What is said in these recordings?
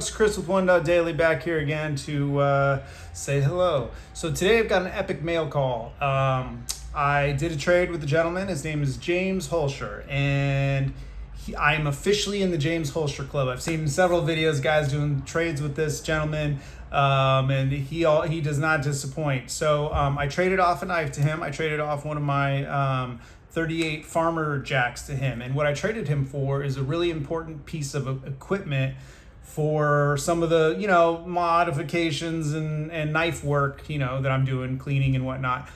folks, Chris with One Dot Daily back here again to say hello. So today I've got an epic mail call. I did a trade with a gentleman. His name is James Holscher, and I'm officially in the James Holscher Club. I've seen several videos, guys doing trades with this gentleman, and he does not disappoint. So I traded off a knife to him. I traded off one of my 38 Farmer Jacks to him, and what I traded him for is a really important piece of equipment for some of the modifications and knife work that I'm doing, cleaning and whatnot.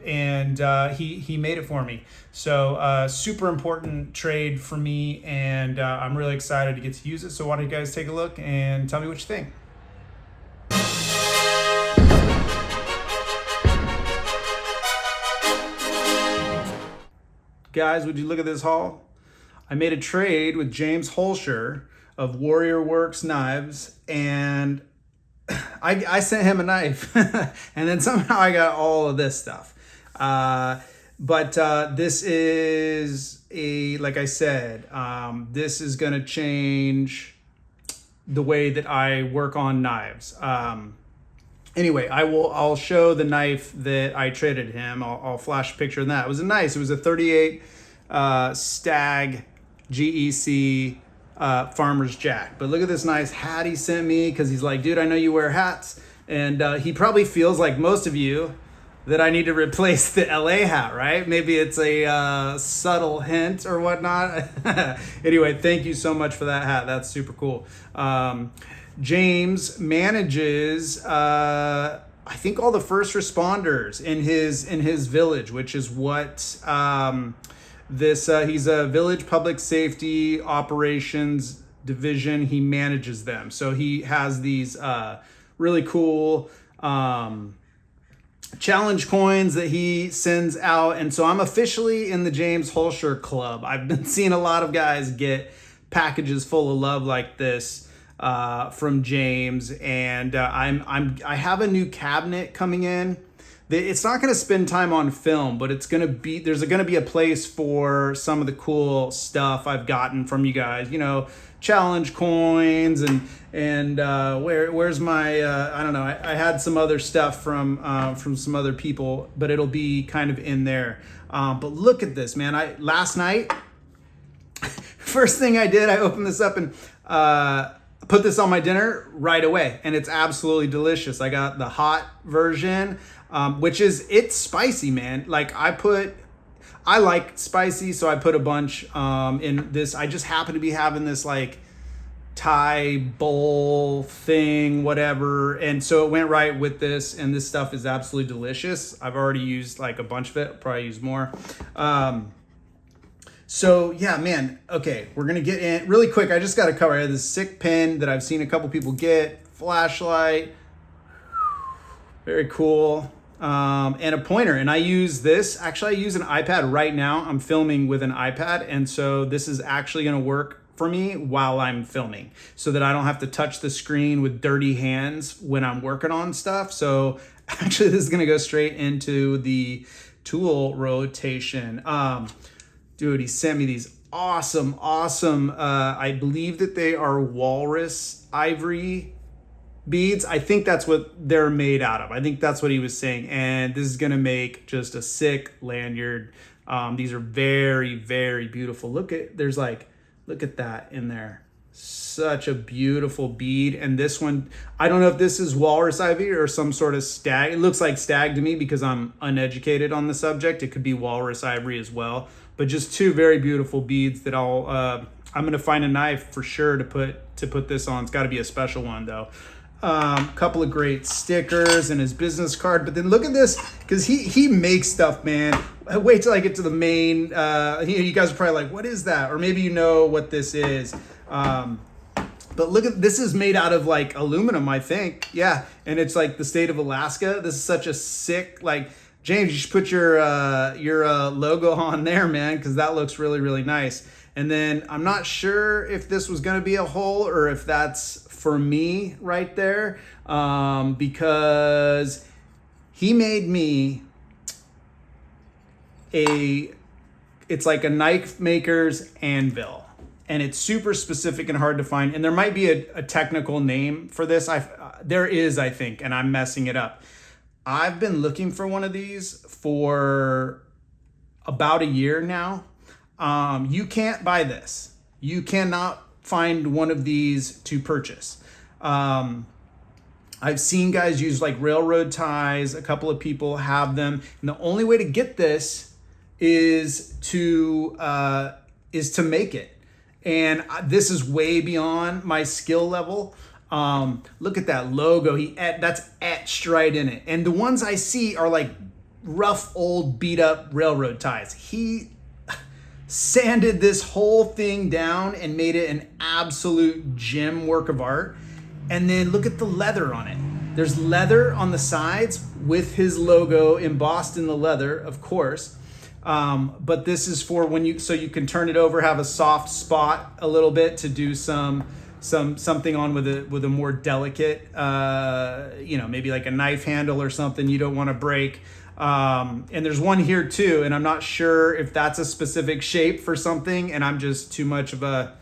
He made it for me. So super important trade for me, and I'm really excited to get to use it. So why don't you guys take a look and tell me what you think. Guys, would you look at this haul? I made a trade with James Holscher of Warrior Works Knives, and I sent him a knife, and then somehow I got all of this stuff. But this is like I said, this is going to change the way that I work on knives. Anyway, I'll show the knife that I traded him. I'll flash a picture of that. It was a 38 Stag GEC Farmer's Jack. But look at this nice hat he sent me, because he's like, dude, I know you wear hats. And he probably feels like most of you that I need to replace the LA hat, right? Maybe it's a subtle hint or whatnot. Anyway, thank you so much for that hat. That's super cool. James manages, I think, all the first responders in his village, which is what he's a village public safety operations division. He manages them. So he has these really cool challenge coins that he sends out. And so I'm officially in the James Holscher Club. I've been seeing a lot of guys get packages full of love like this from James, and I have a new cabinet coming in. It's not going to spend time on film, but there's going to be a place for some of the cool stuff I've gotten from you guys, challenge coins and where's my I don't know, I had some other stuff from some other people, but it'll be kind of in there. But look at this, man. Last night, first thing I did, I opened this up and put this on my dinner right away, and it's absolutely delicious. I got the hot version, it's spicy, man. Like I like spicy, so I put a bunch in this. I just happen to be having this like Thai bowl thing, whatever, and so it went right with this, and this stuff is absolutely delicious. I've already used like a bunch of it. I'll probably use more. So yeah, man, okay, we're gonna get in really quick. I just gotta cover. I have this sick pen that I've seen a couple people get, flashlight, very cool, and a pointer. And I use this, actually I use an iPad right now. I'm filming with an iPad, and so this is actually gonna work for me while I'm filming, so that I don't have to touch the screen with dirty hands when I'm working on stuff. So actually this is gonna go straight into the tool rotation. Dude, he sent me these awesome, I believe that they are walrus ivory beads. I think that's what they're made out of. I think that's what he was saying. And this is going to make just a sick lanyard. These are very, very beautiful. Look at that in there. Such a beautiful bead. And this one, I don't know if this is walrus ivory or some sort of stag. It looks like stag to me because I'm uneducated on the subject. It could be walrus ivory as well. But just two very beautiful beads that I'm gonna find a knife for sure to put this on. It's got to be a special one though. Couple of great stickers and his business card. But then look at this, because he makes stuff, man. Wait till I get to the main. You guys are probably like, what is that? Or maybe you know what this is. But look at this, is made out of like aluminum, I think. Yeah, and it's like the state of Alaska. This is such a sick, like, James, you should put your logo on there, man, because that looks really, really nice. And then I'm not sure if this was going to be a hole or if that's for me right there, because he made me it's like a knife maker's anvil. and it's super specific and hard to find. And there might be a technical name for this. There is, I think, and I'm messing it up. I've been looking for one of these for about a year now. You can't buy this. You cannot find one of these to purchase. I've seen guys use like railroad ties. A couple of people have them, and the only way to get this is to make it. And this is way beyond my skill level. Look at that logo. That's etched right in it. And the ones I see are like rough, old, beat up railroad ties. He sanded this whole thing down and made it an absolute gem work of art. And then look at the leather on it. There's leather on the sides with his logo embossed in the leather, of course. But this is for so you can turn it over, have a soft spot a little bit to do something on with a more delicate, maybe like a knife handle or something you don't want to break. And there's one here too, and I'm not sure if that's a specific shape for something, and I'm just too much of a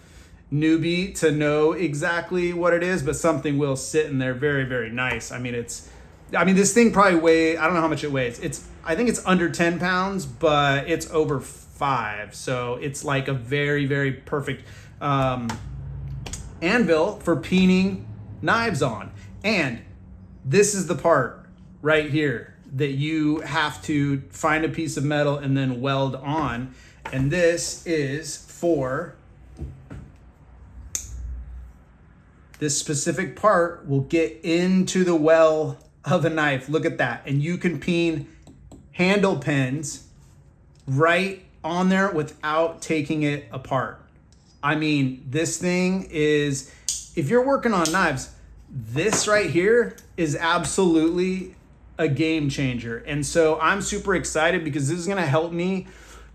newbie to know exactly what it is, but something will sit in there very, very nice. I mean, this thing probably I don't know how much it weighs. I think it's under 10 pounds, but it's over 5. So it's like a very, very perfect anvil for peening knives on. And this is the part right here that you have to find a piece of metal and then weld on. And this is for this specific part will get into the well of a knife. Look at that. And you can peen handle pins right on there without taking it apart. I mean, this thing is, if you're working on knives, this right here is absolutely a game changer. And so I'm super excited because this is going to help me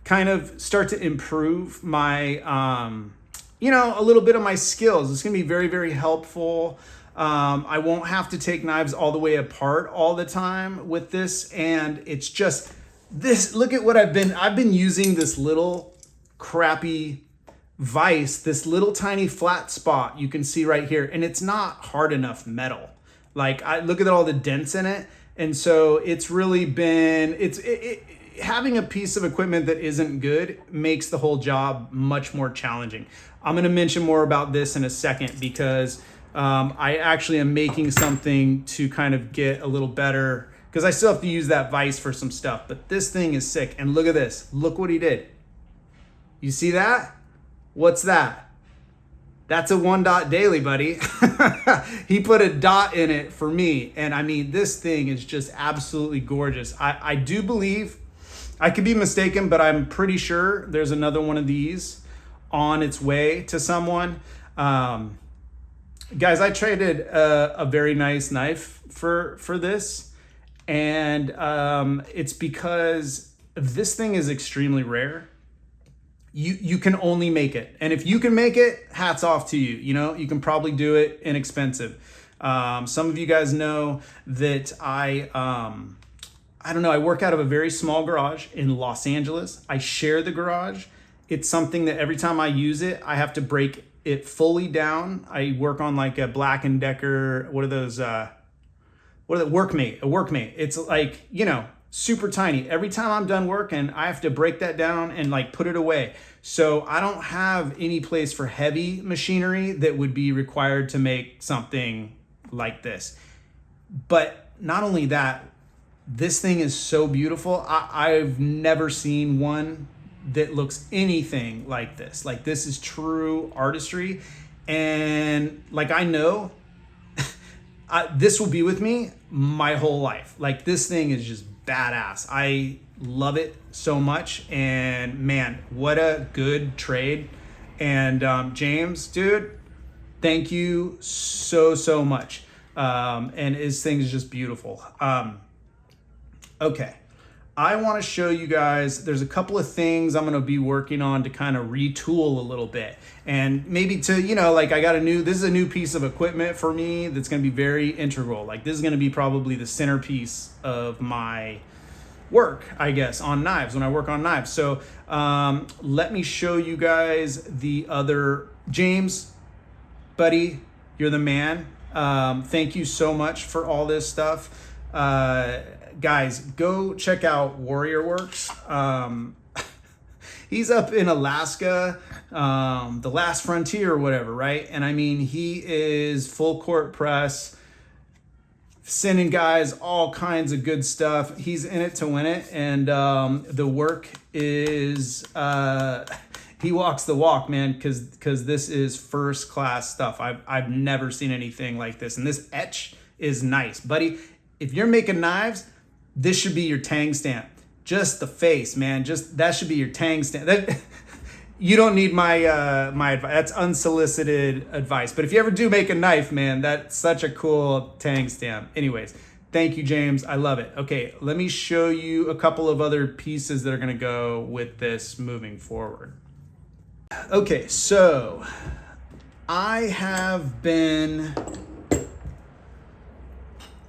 kind of start to improve my, a little bit of my skills. It's going to be very, very helpful. I won't have to take knives all the way apart all the time with this. And it's just this, look at what I've been using this little crappy vise, this little tiny flat spot you can see right here. And it's not hard enough metal. Like look at all the dents in it. And so it's really been, having a piece of equipment that isn't good makes the whole job much more challenging. I'm going to mention more about this in a second because I actually am making something to kind of get a little better because I still have to use that vise for some stuff. But this thing is sick. And look at this. Look what he did. You see that? What's that? That's a 1 dot daily, buddy. He put a dot in it for me. And I mean, this thing is just absolutely gorgeous. I do believe, I could be mistaken, but I'm pretty sure there's another one of these on its way to someone. Guys, I traded a very nice knife for this. And it's because this thing is extremely rare. You can only make it. And if you can make it, hats off to you. You can probably do it inexpensive. Some of you guys know that I work out of a very small garage in Los Angeles. I share the garage. It's something that every time I use it, I have to break it fully down. I work on like a Black & Decker, what are those? Workmate, a Workmate. It's like, super tiny. Every time I'm done working, I have to break that down and like put it away. So I don't have any place for heavy machinery that would be required to make something like this. But not only that, this thing is so beautiful. I've never seen one that looks anything like this. Like this is true artistry. And like, I know this will be with me my whole life. Like this thing is just badass. I love it so much. And man, what a good trade. And James, dude, thank you so much. And his thing is just beautiful. Okay. I want to show you guys, there's a couple of things I'm going to be working on to kind of retool a little bit. And maybe to, this is a new piece of equipment for me that's going to be very integral. Like this is going to be probably the centerpiece of my work, I guess, on knives, when I work on knives. So let me show you guys the other. James, buddy, you're the man. Thank you so much for all this stuff. Guys, go check out Warrior Works. He's up in Alaska, the last frontier or whatever, right? And I mean, he is full court press, sending guys all kinds of good stuff. He's in it to win it. And the work is, he walks the walk, man, because this is first class stuff. I've never seen anything like this. And this etch is nice. Buddy, if you're making knives, this should be your tang stamp. Just the face, man. Just that should be your tang stamp. That, you don't need my my advice. That's unsolicited advice. But if you ever do make a knife, man, that's such a cool tang stamp. Anyways, thank you, James. I love it. Okay, let me show you a couple of other pieces that are gonna go with this moving forward. Okay, so I have been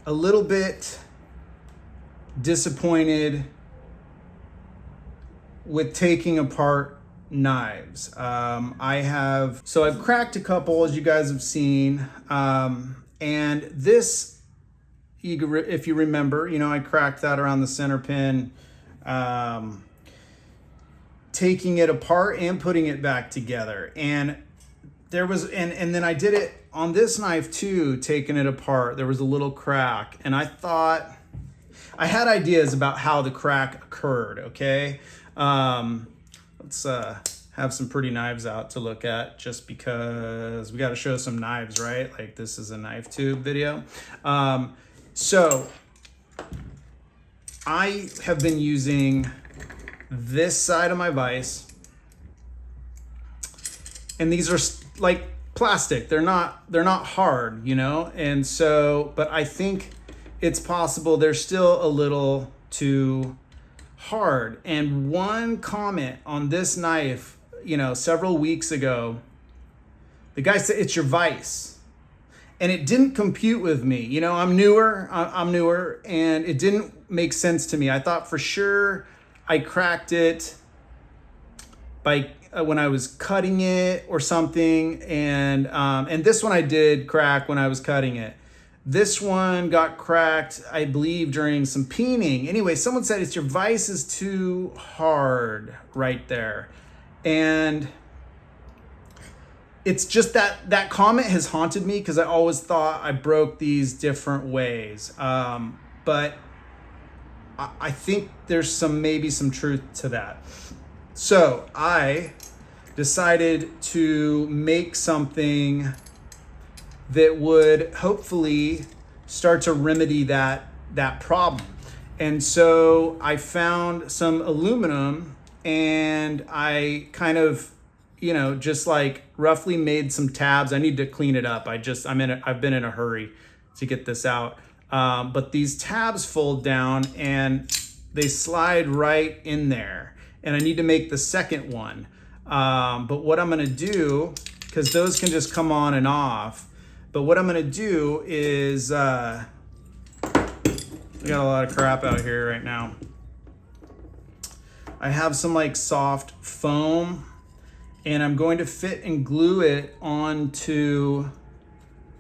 a little bit disappointed with taking apart knives. I've cracked a couple, as you guys have seen, and this, if you remember, I cracked that around the center pin, taking it apart and putting it back together. And there was, and then I did it on this knife too, taking it apart. There was a little crack, and I thought, I had ideas about how the crack occurred, okay? Let's have some pretty knives out to look at, just because we got to show some knives, right? Like, this is a knife tube video. So I have been using this side of my vise, and these are like plastic. They're not hard, And so, but I think it's possible they're still a little too hard. And one comment on this knife, several weeks ago, the guy said, it's your vise. And it didn't compute with me. I'm newer, and it didn't make sense to me. I thought for sure I cracked it by when I was cutting it or something. And this one I did crack when I was cutting it. This one got cracked, I believe, during some peening. Anyway, someone said it's your vise is too hard right there. And it's just that comment has haunted me, because I always thought I broke these different ways. But I think there's maybe some truth to that. So I decided to make something that would hopefully start to remedy that problem. And so I found some aluminum, and I kind of, just like roughly made some tabs. I need to clean it up. I've been in a hurry to get this out. But these tabs fold down and they slide right in there. And I need to make the second one. But what I'm gonna do, because those can just come on and off, but what I'm gonna do is, we got a lot of crap out here right now. I have some like soft foam, and I'm going to fit and glue it onto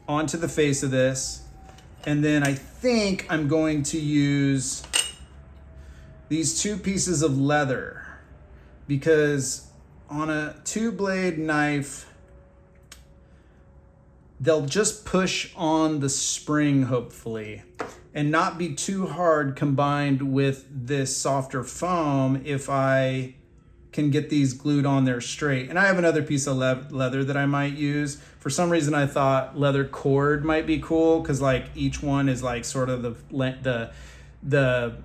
the face of this. And then I think I'm going to use these two pieces of leather, because on a 2-blade knife, they'll just push on the spring, hopefully, and not be too hard combined with this softer foam if I can get these glued on there straight. And I have another piece of leather that I might use. For some reason, I thought leather cord might be cool, because like each one is like sort of the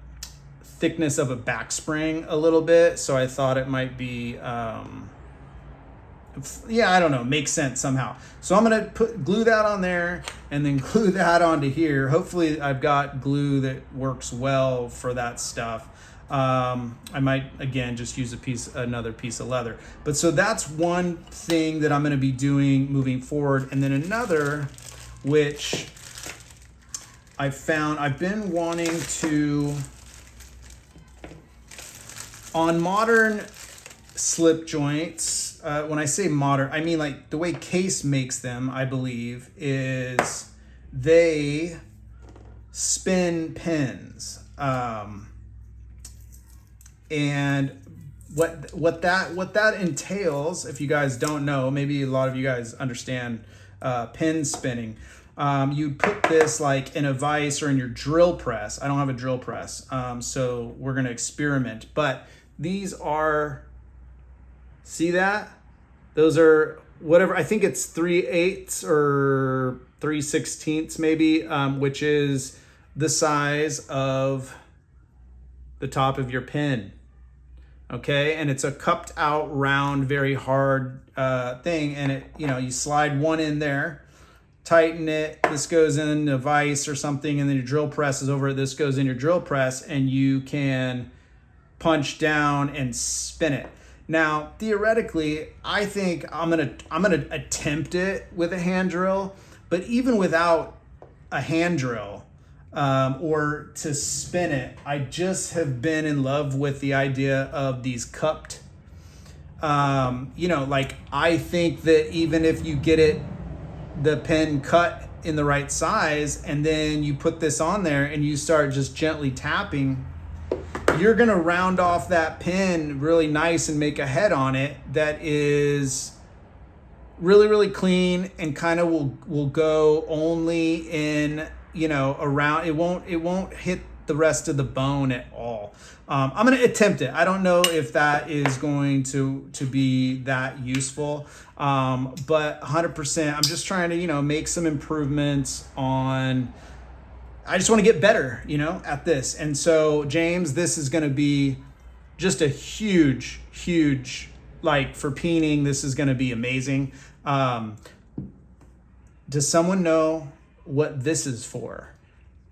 thickness of a back spring a little bit. So I thought it might be, I don't know, makes sense somehow. So I'm gonna glue that on there, and then glue that onto here. Hopefully I've got glue that works well for that stuff. I might, again, just use another piece of leather. But so that's one thing that I'm gonna be doing moving forward. And then another, which I found, I've been wanting to On modern slip joints, when I say modern, I mean like the way Case makes them, I believe, is they spin pins. And what that entails, if you guys don't know, maybe a lot of you guys understand pin spinning. You put this like in a vise or in your drill press. I don't have a drill press, so we're gonna experiment. But these are, see that? Those are whatever, I think it's 3/8 or 3/16 maybe, which is the size of the top of your pin. Okay, and it's a cupped out round, very hard thing, and it, you know, you slide one in there, tighten it, this goes in a vise or something, and then your drill press is over it, this goes in your drill press, and you can punch down and spin it. Now, theoretically, I think I'm gonna attempt it with a hand drill, but even without a hand drill, or to spin it, I just have been in love with the idea of these cupped. You know, like I think that even if you get the pin cut in the right size, and then you put this on there and you start just gently tapping, you're gonna round off that pin really nice and make a head on it that is really, really clean and kind of will go only in, you know, around, it won't hit the rest of the bone at all. I'm gonna attempt it. I don't know if that is going to be that useful, but 100%, I'm just trying to, you know, make some improvements on, I just want to get better, you know, at this. And so, James, this is going to be just a huge, like for peening, this is going to be amazing. Does someone know what this is for?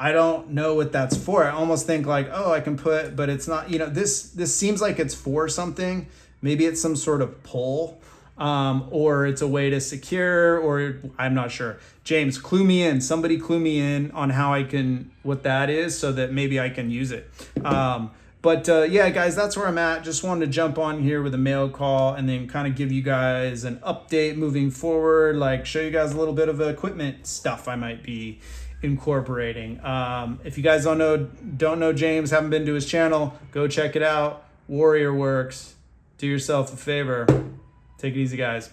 I don't know what that's for. I almost think like, oh, I can put, but it's not, you know, this seems like it's for something. Maybe it's some sort of pull, or it's a way to secure, or I'm not sure. James, clue me in. Somebody clue me in on how I can, what that is, so that maybe I can use it. But yeah, guys, that's where I'm at. Just wanted to jump on here with a mail call and then kind of give you guys an update moving forward, like show you guys a little bit of equipment stuff I might be incorporating. If you guys don't know James, haven't been to his channel, go check it out. Warrior Works. Do yourself a favor. Take it easy, guys.